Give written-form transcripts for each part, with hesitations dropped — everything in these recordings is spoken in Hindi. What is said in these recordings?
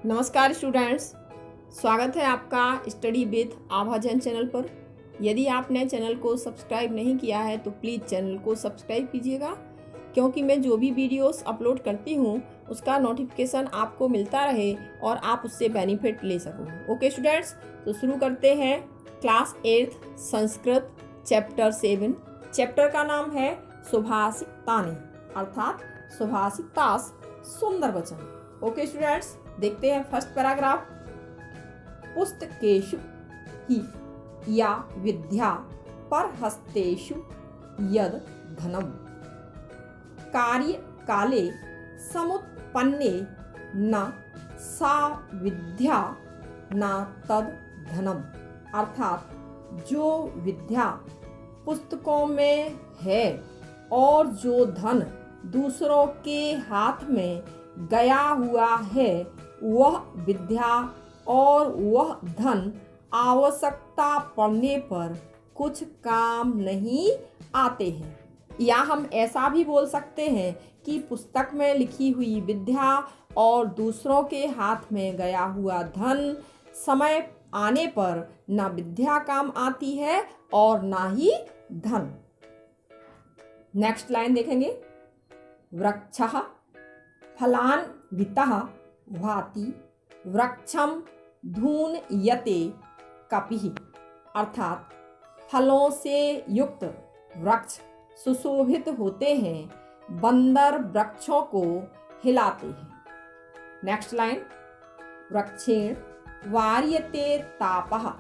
नमस्कार स्टूडेंट्स, स्वागत है आपका स्टडी विथ आभाजन चैनल पर। यदि आपने चैनल को सब्सक्राइब नहीं किया है तो प्लीज़ चैनल को सब्सक्राइब कीजिएगा, क्योंकि मैं जो भी वीडियोस अपलोड करती हूँ उसका नोटिफिकेशन आपको मिलता रहे और आप उससे बेनिफिट ले सको। ओके स्टूडेंट्स, तो शुरू करते हैं क्लास 8 संस्कृत चैप्टर 7। चैप्टर का नाम है सुभाषितानि, अर्थात सुभाषितास सुंदर वचन। ओके स्टूडेंट्स, देखते हैं फर्स्ट पैराग्राफ। पुस्तकेषु हि या विद्या परहस्तेषु यद धनम कार्य काले समुत्पन्ने न सा विद्या न तद धनम, अर्थात जो विद्या पुस्तकों में है और जो धन दूसरों के हाथ में गया हुआ है वह विद्या और वह धन आवश्यकता पड़ने पर कुछ काम नहीं आते हैं। या हम ऐसा भी बोल सकते हैं कि पुस्तक में लिखी हुई विद्या और दूसरों के हाथ में गया हुआ धन समय आने पर ना विद्या काम आती है और ना ही धन। नेक्स्ट लाइन देखेंगे। वृक्षः फलान्वितः भाति वृक्षम धूनयते कपिः, अर्थात फलों से युक्त वृक्ष सुशोभित होते हैं, बंदर वृक्षों को हिलाते हैं। Next line. वृक्षेण वार्यते तापः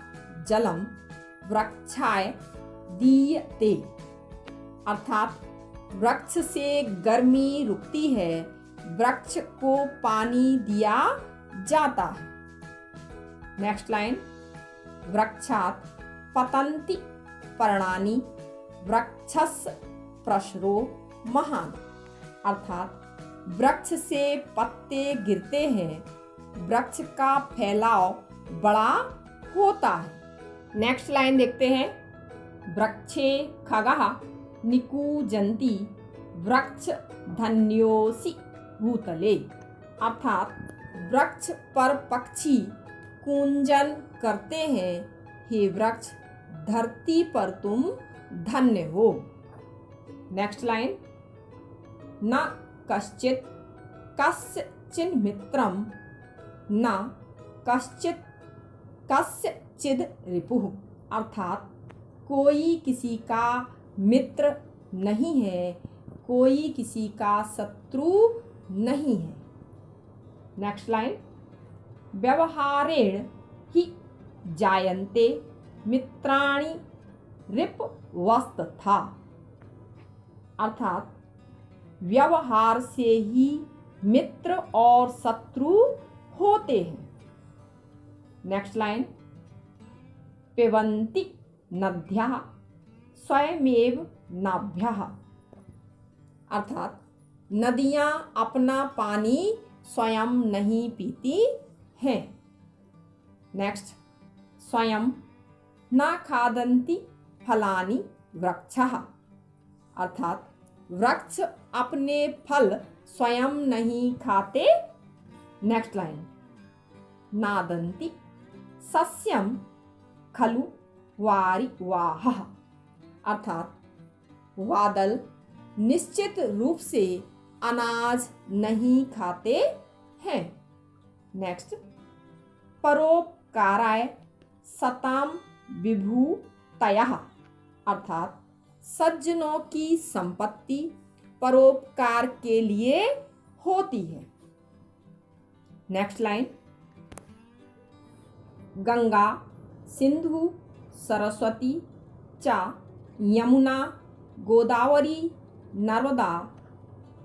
जलम वृक्षाय दीयते, अर्थात वृक्ष से गर्मी रुकती है, वृक्ष को पानी दिया जाता है। Next line. वृक्षात् पतन्ति पर्णानि वृक्षस्य प्रसरो महान्, अर्थात वृक्ष से पत्ते गिरते हैं, वृक्ष का फैलाव बड़ा होता है। नेक्स्ट लाइन देखते हैं। वृक्षे खगः निकूजन्ति वृक्ष धन्योसि भूतले, अर्थात वृक्ष पर पक्षी कूंजन करते हैं, हे वृक्ष धरती पर तुम धन्य हो। Next line. न कश्चित् कस्यचिन् मित्रं न कश्चित् कस्यचिद् रिपुः, अर्थात कोई किसी का मित्र नहीं है, कोई किसी का शत्रु नहीं है। Next line. व्यवहारेण हि जायन्ते मित्राणि रिपवस्तथा, अर्थात व्यवहार से ही मित्र और शत्रु होते हैं। Next line. पिबन्ति नद्यः स्वयमेव नाभ्यः, अर्थात नदियाँ अपना पानी स्वयं नहीं पीती हैं। नेक्स्ट। स्वयं न खादन्ति फलानि वृक्षः, अर्थात वृक्ष अपने फल स्वयं नहीं खाते। Next line. नादन्ति सस्यं खलु वारिवाहः, अर्थात बादल निश्चित रूप से अनाज नहीं खाते हैं। नेक्स्ट। परोपकाराय सताम विभूतयः, अर्थात सज्जनों की संपत्ति परोपकार के लिए होती है। Next line. गंगा सिंधु सरस्वती च यमुना गोदावरी नर्मदा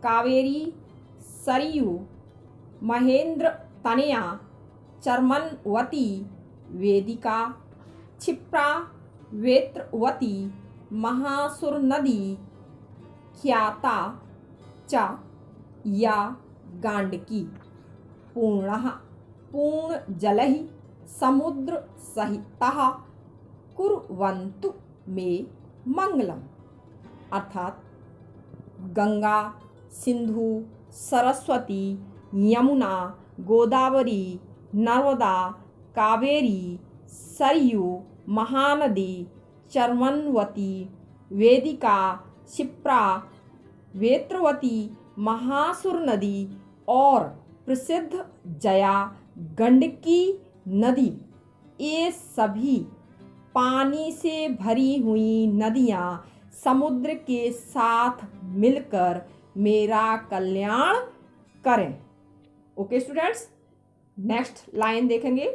कावेरी सरयू महेंद्र तनया चर्मनवती वेदिका क्षिप्रा वेत्रवती महासुर नदी ख्याता च या गांडकी पूर्णः पूर्ण जलहि समुद्र सहितः कुर्वन्तु मे मंगलम, अर्थात गंगा सिंधु सरस्वती यमुना गोदावरी, नर्मदा, कावेरी, सरयू, महानदी, चर्मनवती, वेदिका, क्षिप्रा, वेत्रवती, महासुर नदी और प्रसिद्ध जया गंडकी नदी, ये सभी पानी से भरी हुई नदियाँ समुद्र के साथ मिलकर मेरा कल्याण करें। ओके स्टूडेंट्स, नेक्स्ट लाइन देखेंगे।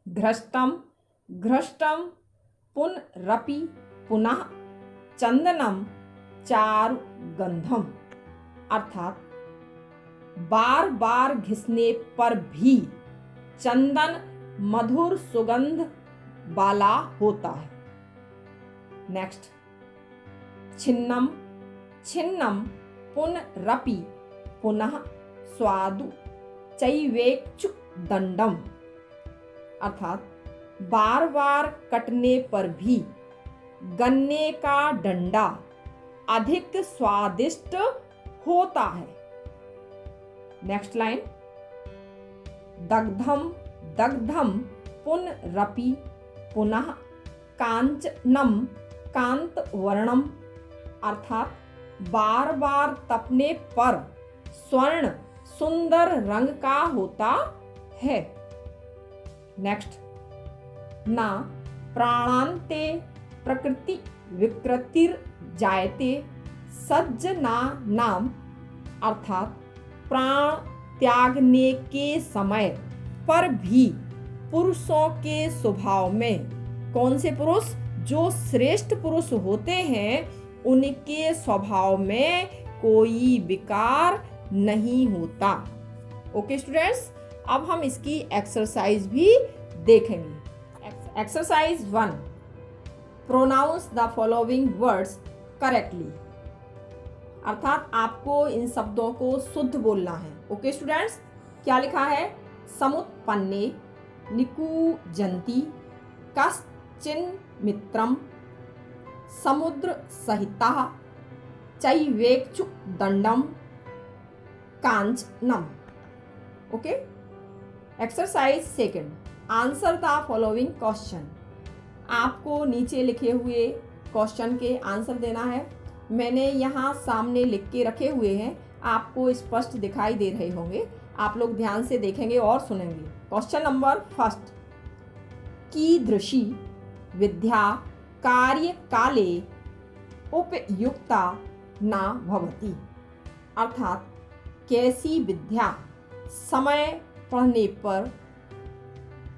घृष्टम घृष्टम पुनरपि पुनः चंदनम चारु गंधम, अर्थात बार बार घिसने पर भी चंदन मधुर सुगंध वाला होता है। नेक्स्ट, छिन्नम छिन्नम पुनरपि पुनः स्वादु चैवेक्षु दंडम, अर्थात बार बार कटने पर भी गन्ने का डंडा अधिक स्वादिष्ट होता है। नेक्स्ट लाइन, दग्धम दग्धम पुनरपि पुनः कांचनम कांतवर्णम, अर्थात बार बार तपने पर स्वर्ण सुंदर रंग का होता है। नेक्स्ट, ना प्राणांते प्रकृति विकृतिर जायते सज्जना नाम, अर्थात प्राण त्यागने के समय पर भी पुरुषों के स्वभाव में, कौन से पुरुष, जो श्रेष्ठ पुरुष होते हैं उनके स्वभाव में कोई विकार नहीं होता। ओके स्टूडेंट्स, अब हम इसकी एक्सरसाइज भी देखेंगे। Exercise 1, pronounce the following words correctly, अर्थात आपको इन शब्दों को शुद्ध बोलना है। ओके स्टूडेंट्स, क्या लिखा है? समुत्पन्ने निकूजन्ति कश्चिन मित्रम समुद्र सहिता चैवेक्षु दंडम कांचनम। Okay, exercise 2, answer the following question. आपको नीचे लिखे हुए क्वेश्चन के आंसर देना है। मैंने यहाँ सामने लिख के रखे हुए हैं, आपको स्पष्ट दिखाई दे रहे होंगे। आप लोग ध्यान से देखेंगे और सुनेंगे। क्वेश्चन नंबर 1, कीदृशी विद्या कार्य काले उपयुक्ता न भवति, अर्थात कैसी विद्या समय पढ़ने पर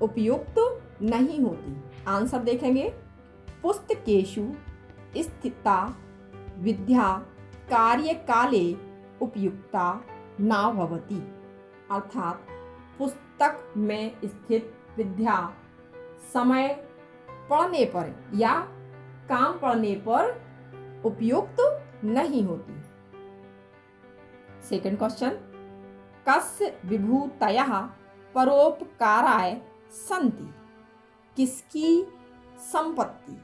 उपयुक्त नहीं होती। आंसर देखेंगे। पुस्तकेषु स्थिता विद्या कार्य काले उपयुक्ता न भवति, अर्थात पुस्तक में स्थित विद्या समय पढ़ने पर या काम पढ़ने पर उपयुक्त नहीं होती। सेकंड क्वेश्चन, कस्य विभूतयः परोपकाराय सन्ति, किसकी संपत्ति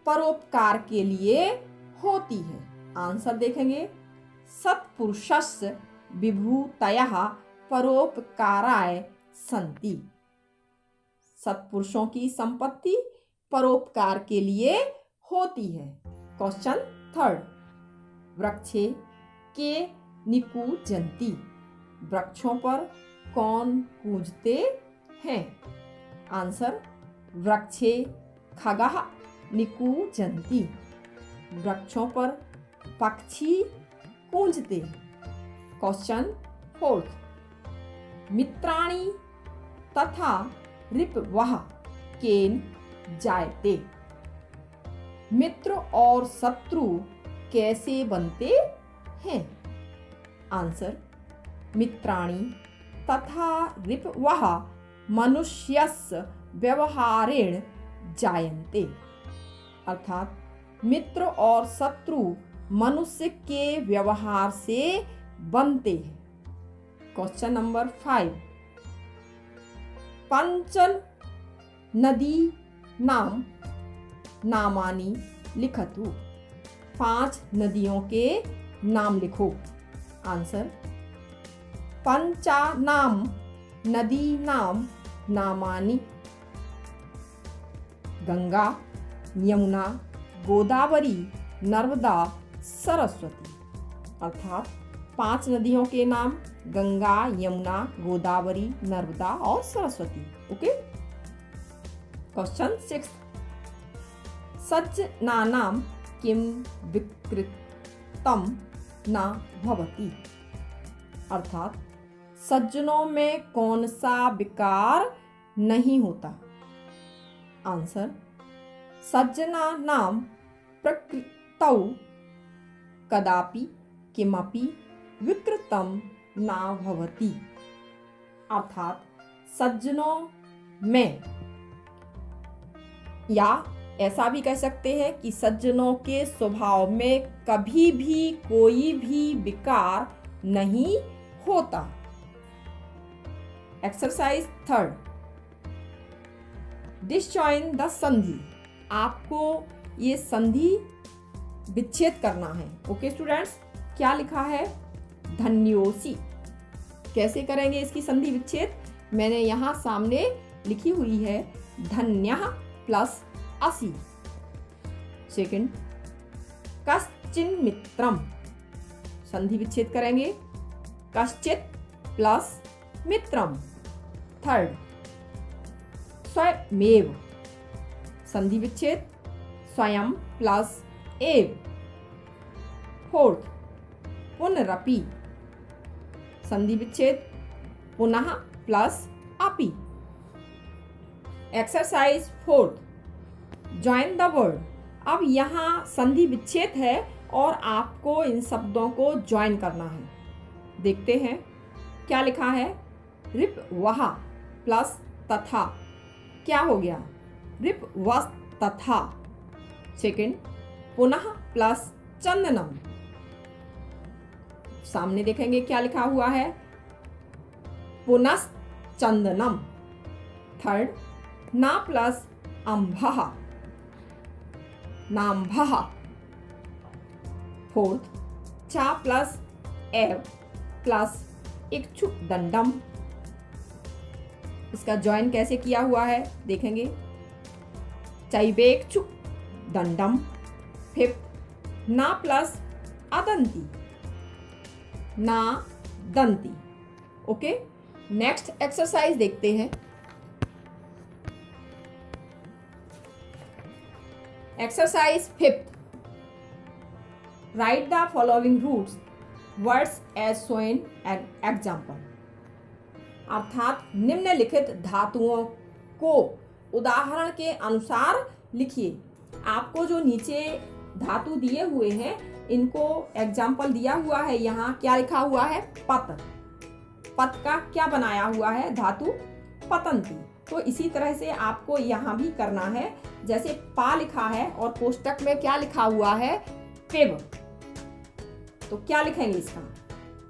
परोपकार के लिए होती है। आंसर देखेंगे। सत्पुरुषस्य विभूतयः परोपकाराय सन्ति, सत्पुरुषों की संपत्ति परोपकार के लिए होती है। क्वेश्चन 3, वृक्षे के निकूजन्ति, वृक्षों पर कौन कूजते हैं। आंसर, वृक्षे खगः निकूजन्ति, वृक्षों पर पक्षी कूजते। क्वेश्चन 4, मित्राणि तथा रिपवः केन जायते, मित्र और शत्रु कैसे बनते हैं। आंसर, मित्राणि तथा रिपवः मनुष्यस्य व्यवहारेण जायन्ते, अर्थात मित्र और शत्रु मनुष्य के व्यवहार से बनते हैं। क्वेश्चन नंबर 5, पंचन नदी नाम नामानि लिखतु, 5 नदियों के नाम लिखो। आंसर, पंचानां नदीनां नामानि। गंगा, यमुना, गोदावरी, नर्मदा, सरस्वती। अर्थात 5 नदियों के नाम गंगा, यमुना, गोदावरी, नर्मदा और सरस्वती। ओके। क्वेश्चन 6, सज्जनानां किं विकृतं न भवति। अर्थात सज्जनों में कौन सा विकार नहीं होता। आंसर, सज्जनानां प्रकृतौ कदापि किमपि विकृतं न भवति। अर्थात सज्जनों में, या ऐसा भी कह सकते हैं कि सज्जनों के स्वभाव में कभी भी कोई भी विकार नहीं होता। एक्सरसाइज 3, डिसजॉइन द संधि। आपको ये संधि विच्छेद करना है। ओके स्टूडेंट्स, क्या लिखा है? धन्योसी। कैसे करेंगे इसकी संधि विच्छेद? मैंने यहाँ सामने लिखी हुई है धन्यः प्लस असि। सेकंड, कश्चिन मित्रम। संधि विच्छेद करेंगे कश्चित प्लस मित्रम। थर्ड, स्वयमेव। संधि विच्छेद स्वयं प्लस एव। फोर्थ, पुनरपि। संधि विच्छेद पुनः प्लस अपि। Exercise 4, join the word. अब यहाँ संधि विच्छेद है और आपको इन शब्दों को ज्वाइन करना है। देखते हैं क्या लिखा है। रिप वहा प्लस तथा। क्या हो गया? रिप वस तथा। सेकंड, पुनः प्लस चंदनम। सामने देखेंगे क्या लिखा हुआ है, पुनश्चंदनम। थर्ड, ना प्लस अम्भः, नाम्भः। फोर्थ, चा प्लस एव प्लस इक्षुदंडम। इसका जॉइन कैसे किया हुआ है देखेंगे, चैवेक्षुक दंडम। फिफ्थ, ना प्लस अदंती, ना दंती। ओके, नेक्स्ट एक्सरसाइज देखते हैं। Exercise 5, write the following roots words as shown an example. अर्थात निम्नलिखित धातुओं को उदाहरण के अनुसार लिखिए। आपको जो नीचे धातु दिए हुए हैं इनको एग्जाम्पल दिया हुआ है। यहाँ क्या लिखा हुआ है? पत। पत का क्या बनाया हुआ है? धातु पतंती। तो इसी तरह से आपको यहाँ भी करना है। जैसे पा लिखा है और कोष्टक में क्या लिखा हुआ है? पेव। तो क्या लिखेंगे इसका?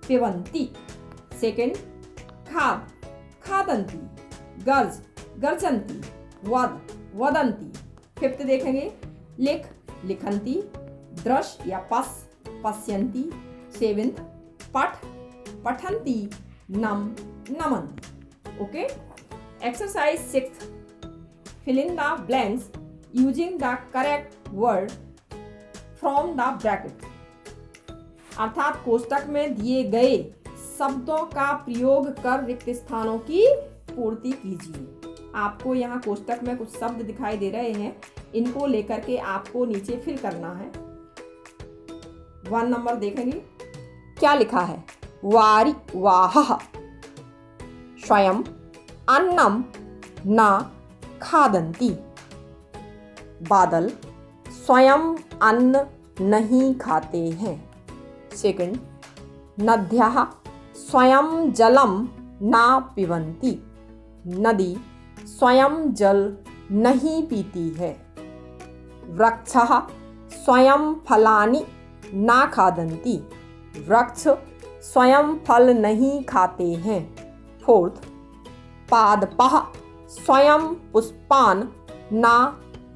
पेवंती। सेकंड, खाद, खादंती। गर्ज, गर्जंती। वद, वदंती। फिफ्थ देखेंगे, लिख, लिखंती। दृश या पस, पश्यंती। सेवेंथ, पठ, पठंती। नम, नमंती। Okay. Exercise 6, fill in the blanks using the correct word from the bracket। अर्थात कोष्टक में दिए गए शब्दों का प्रयोग कर रिक्त स्थानों की पूर्ति कीजिए। आपको यहाँ कोष्टक में कुछ शब्द दिखाई दे रहे हैं, इनको लेकर के आपको नीचे फिल करना है। 1 नंबर देखेंगे क्या लिखा है? वारि वाहः स्वयं अन्नम न खादन्ति। बादल स्वयं अन्न नहीं खाते हैं। सेकंड, नद्यः स्वयं जलम न पिबन्ति। नदी स्वयं जल नहीं पीती है। वृक्षः स्वयं फलानि न खादन्ति। वृक्ष स्वयं फल नहीं खाते हैं। फोर्थ, पादपः स्वयं पुष्पान न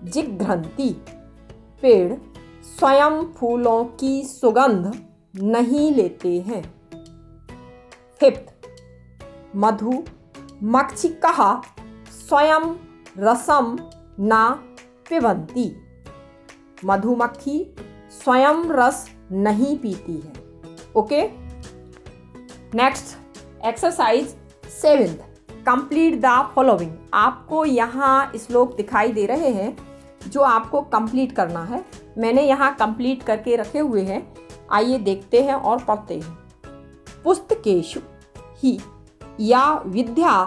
जिघ्रन्ति। पेड़ स्वयं फूलों की सुगंध नहीं लेते हैं। फिफ्थ, मधु मक्षिकः स्वयं रसम न पिबन्ति। मधुमक्खी स्वयं रस नहीं पीती है। Okay, next exercise 7th, complete the following. आपको यहाँ श्लोक दिखाई दे रहे हैं जो आपको कंप्लीट करना है। मैंने यहाँ कंप्लीट करके रखे हुए हैं, आइए देखते हैं और पढ़ते हैं। पुस्तकेषु हि या विद्या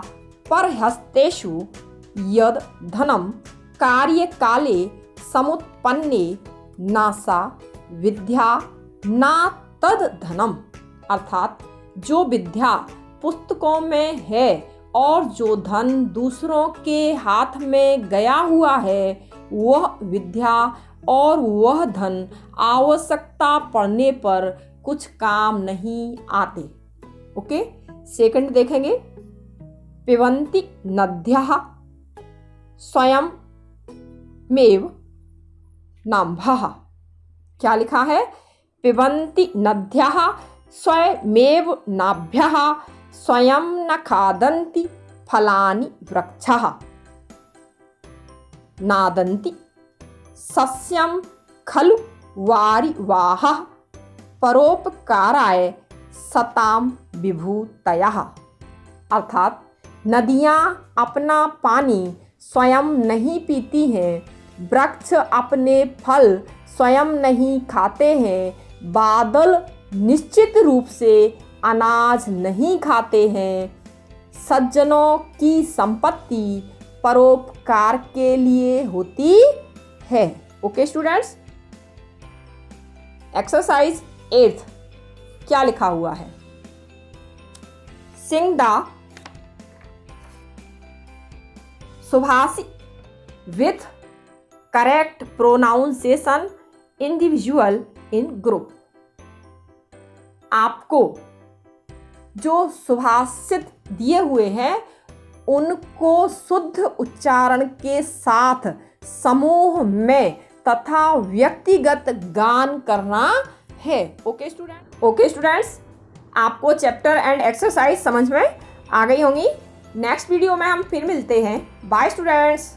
परहस्तेषु यद धनम कार्यकाले समुत्पन्ने न सा विद्या न तद धनम। अर्थात जो विद्या पुस्तकों में है और जो धन दूसरों के हाथ में गया हुआ है वह विद्या और वह धन आवश्यकता पड़ने पर कुछ काम नहीं आते। ओके, सेकंड देखेंगे। पिबन्ति नद्यः स्वयं मेव नाम्भः। क्या लिखा है? पिबन्ति नद्यः स्वयमेव नाभ्यः स्वयं न खादन्ति फलानि वृक्षः नादन्ति सस्यं खलु वारिवाहः परोपकाराय सताम विभूतयः। अर्थात नदियाँ अपना पानी स्वयं नहीं पीती हैं, वृक्ष अपने फल स्वयं नहीं खाते हैं, बादल निश्चित रूप से अनाज नहीं खाते हैं, सज्जनों की संपत्ति परोपकार के लिए होती है। ओके स्टूडेंट्स, एक्सरसाइज 8th क्या लिखा हुआ है? सिंग द सुभाषी with correct pronunciation individual in group. आपको जो सुभाषित दिए हुए हैं उनको शुद्ध उच्चारण के साथ समूह में तथा व्यक्तिगत गान करना है। ओके स्टूडेंट्स, आपको चैप्टर एंड एक्सरसाइज समझ में आ गई होंगी। नेक्स्ट वीडियो में हम फिर मिलते हैं। Bye students.